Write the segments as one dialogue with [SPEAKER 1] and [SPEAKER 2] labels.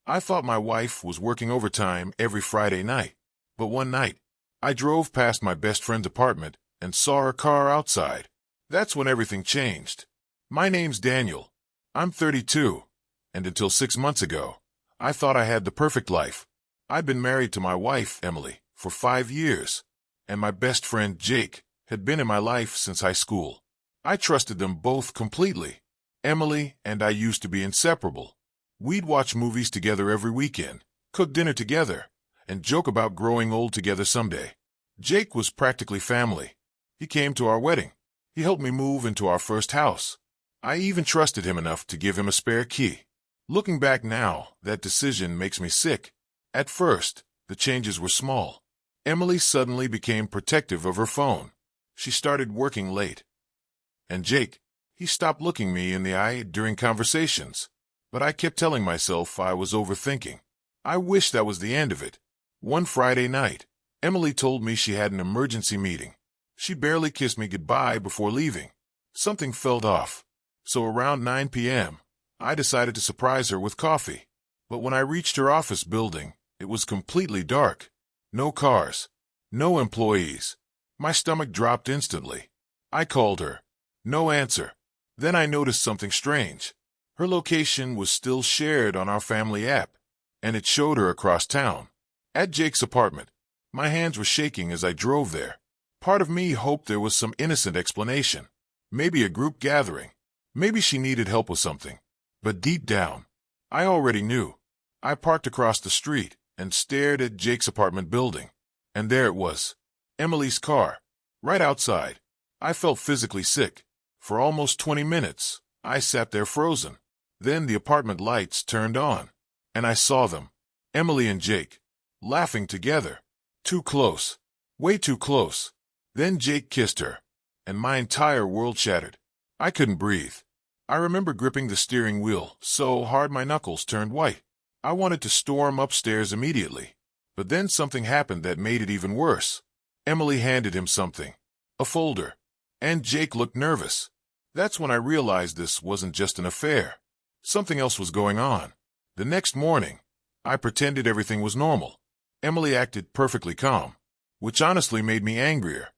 [SPEAKER 1] I thought my wife was working overtime every Friday night, but one night, I drove past my best friend's apartment and saw her car outside. That's when everything changed. My name's Daniel. I'm 32, and until 6 months ago, I thought I had the perfect life. I'd been married to my wife, Emily, for 5 years, and my best friend, Jake, had been in my life since high school. I trusted them both completely. Emily and I used to be inseparable. We'd watch movies together every weekend, cook dinner together, and joke about growing old together someday. Jake was practically family. He came to our wedding. He helped me move into our first house. I even trusted him enough to give him a spare key. Looking back now, that decision makes me sick. At first, the changes were small. Emily suddenly became protective of her phone. She started working late. And Jake, he stopped looking me in the eye during conversations. But I kept telling myself I was overthinking. I wish that was the end of it. One Friday night, Emily told me she had an emergency meeting. She barely kissed me goodbye before leaving. Something felt off. So around 9 p.m., I decided to surprise her with coffee. But when I reached her office building, it was completely dark. No cars. No employees. My stomach dropped instantly. I called her. No answer. Then I noticed something strange. Her location was still shared on our family app, and it showed her across town. At Jake's apartment. My hands were shaking as I drove there. Part of me hoped there was some innocent explanation. Maybe a group gathering. Maybe she needed help with something. But deep down, I already knew. I parked across the street and stared at Jake's apartment building. And there it was. Emily's car. Right outside. I felt physically sick. For almost 20 minutes, I sat there frozen. Then the apartment lights turned on. And I saw them. Emily and Jake. Laughing together. Too close. Way too close. Then Jake kissed her. And my entire world shattered. I couldn't breathe. I remember gripping the steering wheel so hard my knuckles turned white. I wanted to storm upstairs immediately. But then something happened that made it even worse. Emily handed him something. A folder. And Jake looked nervous. That's when I realized this wasn't just an affair. Something else was going on. The next morning, I pretended everything was normal. Emily acted perfectly calm, which honestly made me angrier.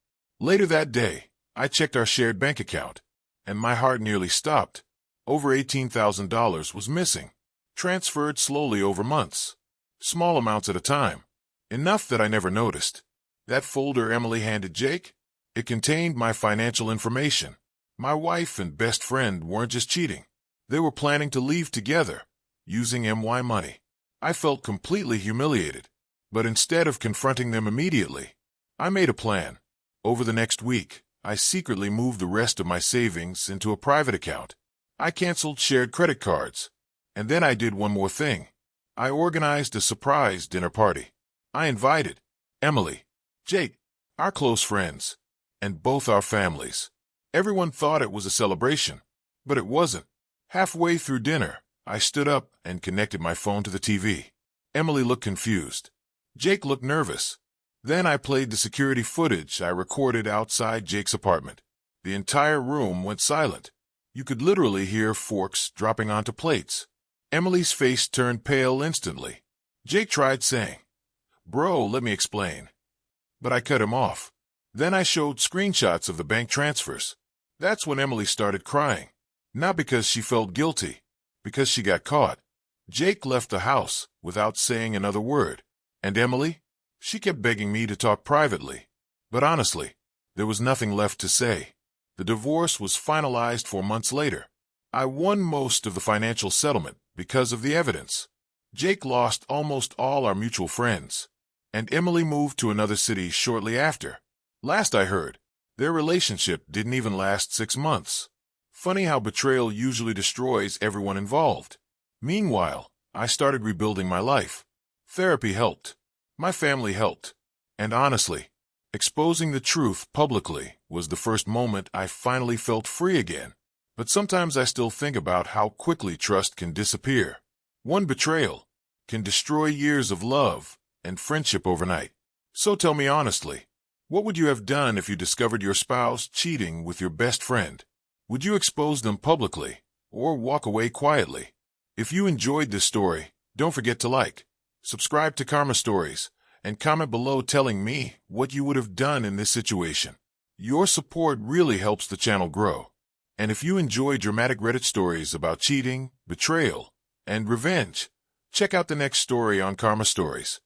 [SPEAKER 1] Later that day, I checked our shared bank account, and my heart nearly stopped. Over $18,000 was missing, transferred slowly over months, small amounts at a time, enough that I never noticed. That folder Emily handed Jake, it contained my financial information. My wife and best friend weren't just cheating. They were planning to leave together, using MY money. I felt completely humiliated, but instead of confronting them immediately, I made a plan. Over the next week, I secretly moved the rest of my savings into a private account. I canceled shared credit cards. And then I did one more thing. I organized a surprise dinner party. I invited Emily, Jake, our close friends, and both our families. Everyone thought it was a celebration, but it wasn't. Halfway through dinner, I stood up and connected my phone to the TV. Emily looked confused. Jake looked nervous. Then I played the security footage I recorded outside Jake's apartment. The entire room went silent. You could literally hear forks dropping onto plates. Emily's face turned pale instantly. Jake tried saying, "Bro, let me explain." But I cut him off. Then I showed screenshots of the bank transfers. That's when Emily started crying. Not because she felt guilty, because she got caught. Jake left the house without saying another word. And Emily? She kept begging me to talk privately. But honestly, there was nothing left to say. The divorce was finalized 4 months later. I won most of the financial settlement because of the evidence. Jake lost almost all our mutual friends. And Emily moved to another city shortly after. Last I heard, their relationship didn't even last 6 months. Funny how betrayal usually destroys everyone involved. Meanwhile, I started rebuilding my life. Therapy helped. My family helped. And honestly, exposing the truth publicly was the first moment I finally felt free again. But sometimes I still think about how quickly trust can disappear. One betrayal can destroy years of love and friendship overnight. So tell me honestly, what would you have done if you discovered your spouse cheating with your best friend? Would you expose them publicly or walk away quietly? If you enjoyed this story, Don't forget to like, subscribe to Karma Stories, and comment below telling me what you would have done in this situation. Your support really helps the channel grow. And if you enjoy dramatic Reddit stories about cheating, betrayal, and revenge, check out the next story on Karma Stories.